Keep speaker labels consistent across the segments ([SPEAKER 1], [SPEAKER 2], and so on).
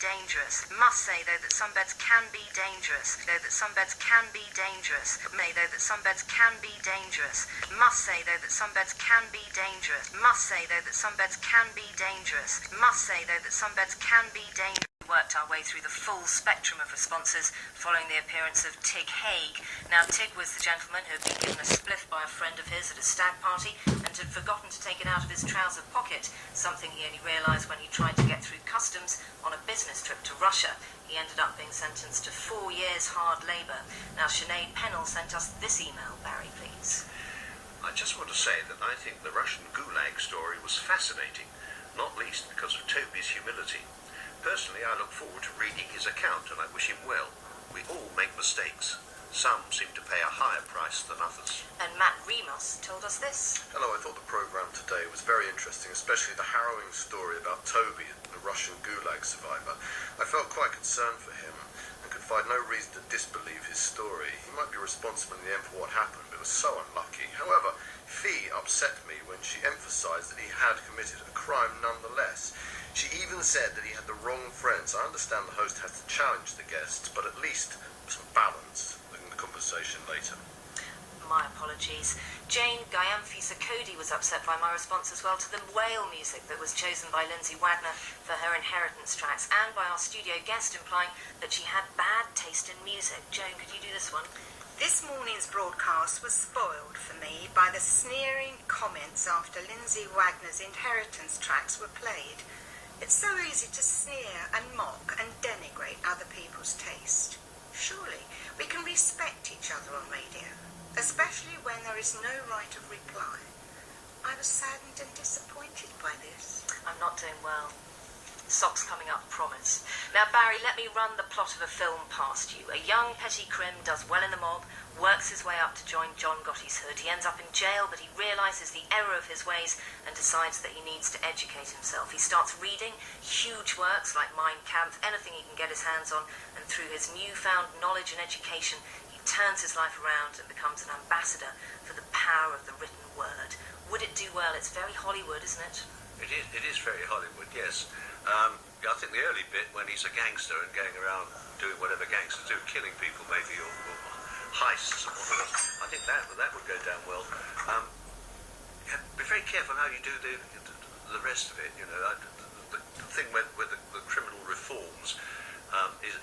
[SPEAKER 1] dangerous. Must say, though, that some beds can be dangerous. Though that some beds can be dangerous. May, though, that some beds can be dangerous. Must say, though, that some beds can be dangerous. Must say, though, that some beds can be dangerous. Must say, though, that some beds can be dangerous. Worked our way through the full spectrum of responses following the appearance of Tig Haig. Now, Tig was the gentleman who had been given a spliff by a friend of his at a stag party and had forgotten to take it out of his trouser pocket, something he only realised when he tried to get through customs on a business trip to Russia. He ended up being sentenced to 4 years hard labour. Now, Sinead Pennell sent us this email. Barry, please.
[SPEAKER 2] I just want to say that I think the Russian gulag story was fascinating, not least because of Toby's humility. Personally, I look forward to reading his account and I wish him well. We all make mistakes. Some seem to pay a higher price than others.
[SPEAKER 1] And Matt Remus told us this.
[SPEAKER 3] Hello, I thought the programme today was very interesting, especially the harrowing story about Toby, the Russian gulag survivor. I felt quite concerned for him and could find no reason to disbelieve his story. He might be responsible in the end for what happened, but was so unlucky. However, Fee upset me when she emphasised that he had committed a crime nonetheless. She even said that he had the wrong friends. I understand the host has to challenge the guests, but at least some balance in the conversation later.
[SPEAKER 1] My apologies. Jane Gayamfi-Sakodi was upset by my response as well to the whale music that was chosen by Lindsay Wagner for her inheritance tracks, and by our studio guest implying that she had bad taste in music. Joan, could you do this one?
[SPEAKER 4] This morning's broadcast was spoiled for me by the sneering comments after Lindsay Wagner's inheritance tracks were played. It's so easy to sneer and mock and denigrate other people's taste. Surely we can respect each other on radio, especially when there is no right of reply. I was saddened and disappointed by this.
[SPEAKER 1] I'm not doing well. Socks coming up, promise. Now, Barry, let me run the plot of a film past you. A young petty crim does well in the mob, works his way up to join John Gotti's hood. He ends up in jail, but he realises the error of his ways and decides that he needs to educate himself. He starts reading huge works like Mein Kampf, anything he can get his hands on, and through his newfound knowledge and education, he turns his life around and becomes an ambassador for the power of the written word. Would it do well? It's very Hollywood, isn't it?
[SPEAKER 2] It is very Hollywood, yes. I think the early bit when he's a gangster and going around doing whatever gangsters do, killing people maybe, or heists and whatever, I think that would go down well. Be very careful how you do the rest of it. You know, the thing with the criminal reforms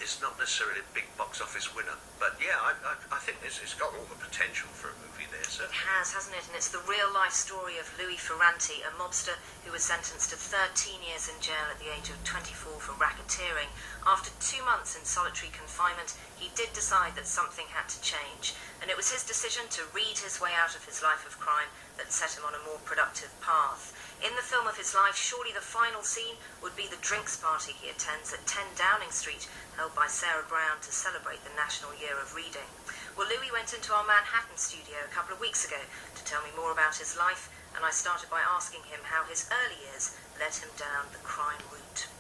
[SPEAKER 2] is not necessarily a big box office winner, but yeah, I think it's got all the potential for a movie there. So.
[SPEAKER 1] It has, hasn't it? And it's the real-life story of Louis Ferranti, a mobster who was sentenced to 13 years in jail at the age of 24 for racketeering. After 2 months in solitary confinement, he did decide that something had to change, and it was his decision to read his way out of his life of crime that set him on a more productive path. In the film of his life, surely the final scene would be the drinks party he attends at 10 Downing Street, held by Sarah Brown to celebrate the National Year of Reading. Well, Louis went into our Manhattan studio a couple of weeks ago to tell me more about his life, and I started by asking him how his early years led him down the crime route.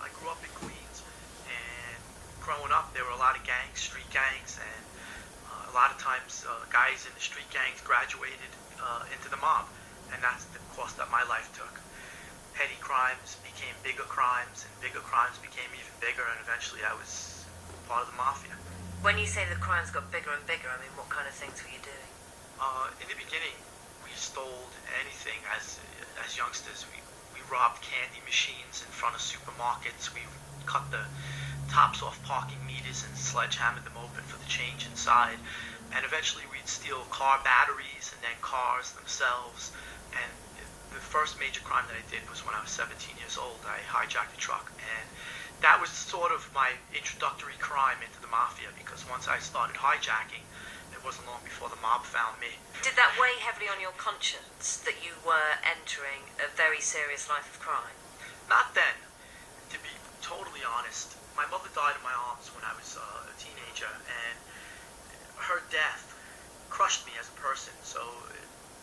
[SPEAKER 5] I grew up in Queens, and growing up there were a lot of gangs, street gangs, and a lot of times guys in the street gangs graduated into the mob, and that's the course that my life took. Petty crimes became bigger crimes, and bigger crimes became even bigger, and eventually I was part of the mafia.
[SPEAKER 1] When you say the crimes got bigger and bigger, I mean, what kind of things were you doing?
[SPEAKER 5] In the beginning, we stole anything as youngsters. We robbed candy machines in front of supermarkets. We cut the tops off parking meters and sledgehammered them open for the change inside. And eventually we'd steal car batteries and then cars themselves. And the first major crime that I did was when I was 17 years old. I hijacked a truck, and that was sort of my introductory crime into the mafia, because once I started hijacking, it wasn't long before the mob found me.
[SPEAKER 1] Did that weigh heavily on your conscience that you were entering a very serious life of crime?
[SPEAKER 5] Not then. To be totally honest, my mother died in my arms when I was a teenager, and her death crushed me as a person. So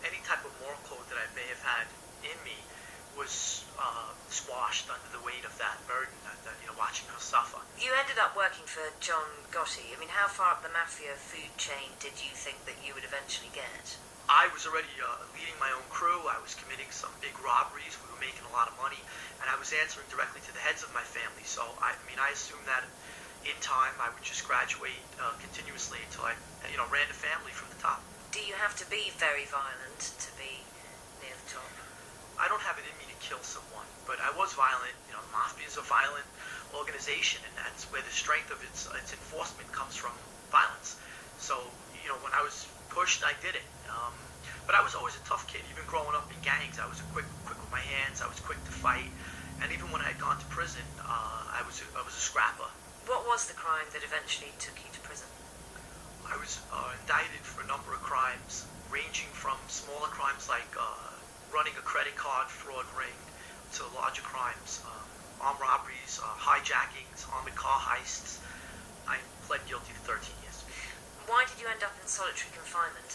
[SPEAKER 5] any type of moral code that I may have had in me was squashed under the weight of that burden, that watching her suffer.
[SPEAKER 1] You ended up working for John Gotti. I mean, how far up the mafia food chain did you think that you would eventually get?
[SPEAKER 5] I was already leading my own crew. I was committing some big robberies. We were making a lot of money, and I was answering directly to the heads of my family. So I assumed that in time I would just graduate continuously until I, ran the family from the top.
[SPEAKER 1] Do you have to be very violent to be near the top?
[SPEAKER 5] I don't have it in me to kill someone, but I was violent. The mafia is a violent organization, and that's where the strength of its enforcement comes from, violence. So, when I was pushed, I did it. But I was always a tough kid, even growing up in gangs. I was quick with my hands. I was quick to fight, and even when I had gone to prison, I was a scrapper.
[SPEAKER 1] What was the crime that eventually took you to prison?
[SPEAKER 5] I was indicted for a number of crimes, ranging from smaller crimes like running a credit card fraud ring to larger crimes, armed robberies, hijackings, armored car heists. I pled guilty to 13 years.
[SPEAKER 1] Why did you end up in solitary confinement?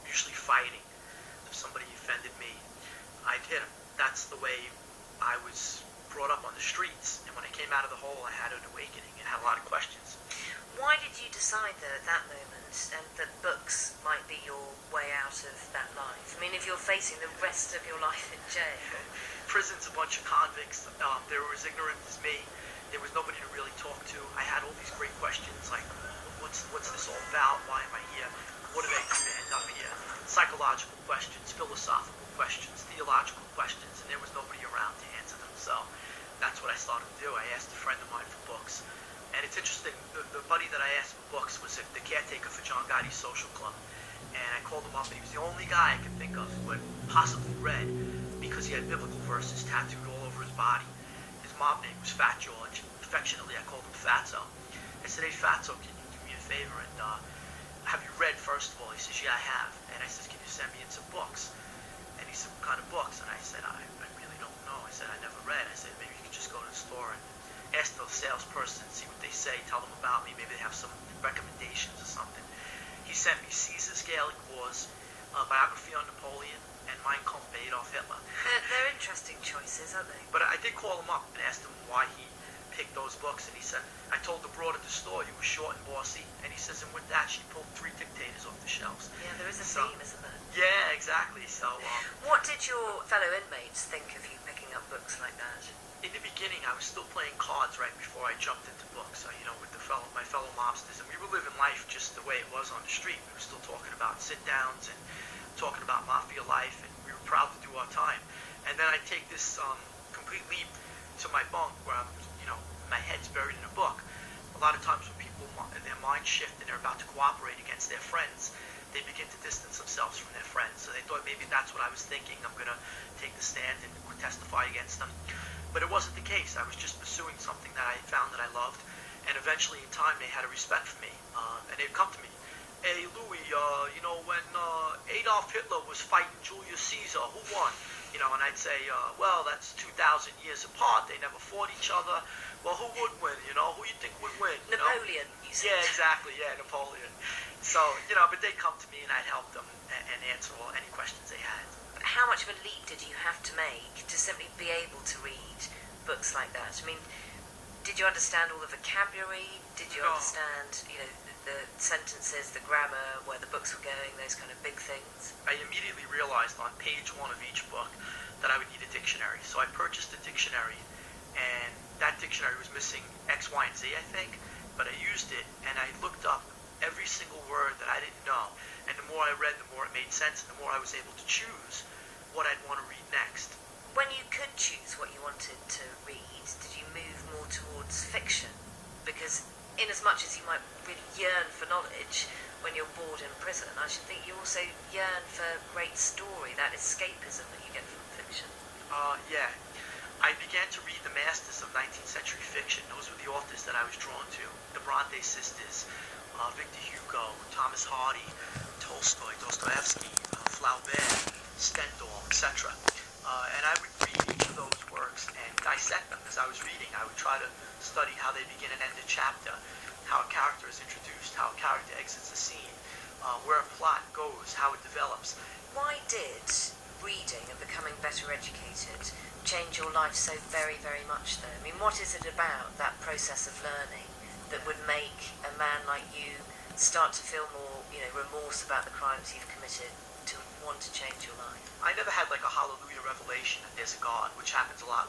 [SPEAKER 5] Usually fighting. If somebody offended me, I'd hit them. That's the way I was brought up on the streets. And when I came out of the hole, I had an awakening and had a lot of questions.
[SPEAKER 1] Why did you decide, though, at that moment, that books might be your way out of that life? I mean, if you're facing the rest of your life in jail.
[SPEAKER 5] Prison's a bunch of convicts. They were as ignorant as me. There was nobody to really talk to. I had all these great questions like, what's this all about? Why am I here? What did I do to end up here? Psychological questions, philosophical questions, theological questions, and there was nobody around to answer them. So that's what I started to do. I asked a friend of mine for books. And it's interesting, the buddy that I asked for books was the caretaker for John Gotti's social club. And I called him up, and he was the only guy I could think of who had possibly read, because he had biblical verses tattooed all over his body. His mob name was Fat George. Affectionately, I called him Fatso. I said, hey, Fatso, can you do me a favor? And have you read, first of all? He says, yeah, I have. And I said, can you send me in some books? And he said, what kind of books? And I said, I really don't know. I said, I never read. I said, maybe you could just go to the store and ask the salesperson, see what they say, tell them about me. Maybe they have some recommendations or something. He sent me Caesar's Gallic Wars, biography on Napoleon, and Mein Kampf by Adolf Hitler.
[SPEAKER 1] They're interesting choices, aren't they?
[SPEAKER 5] But I did call him up and asked him why he picked those books, and he said, I told the broad at the store you were short and bossy, and he says, and with that she pulled 3 dictators off the shelves.
[SPEAKER 1] Yeah, there is a theme, isn't there?
[SPEAKER 5] Yeah, exactly. So
[SPEAKER 1] what did your fellow inmates think of you picking up books like that?
[SPEAKER 5] in the beginning I was still playing cards right before I jumped into books, with my fellow mobsters, and we were living life just the way it was on the street. We were still talking about sit-downs and talking about mafia life, and we were proud to do our time. And then I take this complete leap to my bunk where I'm, my head's buried in a book. A lot of times when people, their minds shift and they're about to cooperate against their friends, they begin to distance themselves from their friends. So they thought maybe that's what I was thinking. I'm going to take the stand and testify against them. But it wasn't the case. I was just pursuing something that I found that I loved. And eventually in time they had a respect for me. And they'd come to me. Hey, Louis, when Adolf Hitler was fighting Julius Caesar, who won? And I'd say, well, that's 2,000 years apart. They never fought each other. Well, who would win? Who you think would win?
[SPEAKER 1] Napoleon, you said.
[SPEAKER 5] Yeah, exactly. Yeah, Napoleon. So, but they'd come to me and I'd help them and answer any questions they had.
[SPEAKER 1] How much of a leap did you have to make to simply be able to read books like that? I mean, did you understand all the vocabulary? Did you understand, the sentences, the grammar, where the books were going, those kind of big things?
[SPEAKER 5] I immediately realized on page 1 of each book that I would need a dictionary. So I purchased a dictionary, and that dictionary was missing X, Y, and Z, I think. But I used it, and I looked up every single word that I didn't know. And the more I read, the more it made sense, and the more I was able to choose what I'd want to read next.
[SPEAKER 1] When you could choose what you wanted to read, did you move more towards fiction? Because in as much as you might really yearn for knowledge when you're bored in prison, I should think you also yearn for great story, that escapism that you get from fiction.
[SPEAKER 5] Yeah. I began to read the masters of 19th century fiction. Those were the authors that I was drawn to. The Bronte sisters, Victor Hugo, Thomas Hardy, Tolstoy, Dostoevsky, Flaubert, Stendhal, etc. And I would read each of those works and dissect them as I was reading. I would try to study how they begin and end a chapter, how a character is introduced, how a character exits a scene, where a plot goes, how it develops.
[SPEAKER 1] Why did reading and becoming better educated change your life so very, very much, though? I mean, what is it about that process of learning that would make a man like you start to feel more, remorse about the crimes you've committed till
[SPEAKER 6] want to change your life?
[SPEAKER 5] I never had like a hallelujah revelation that there's a God, which happens a lot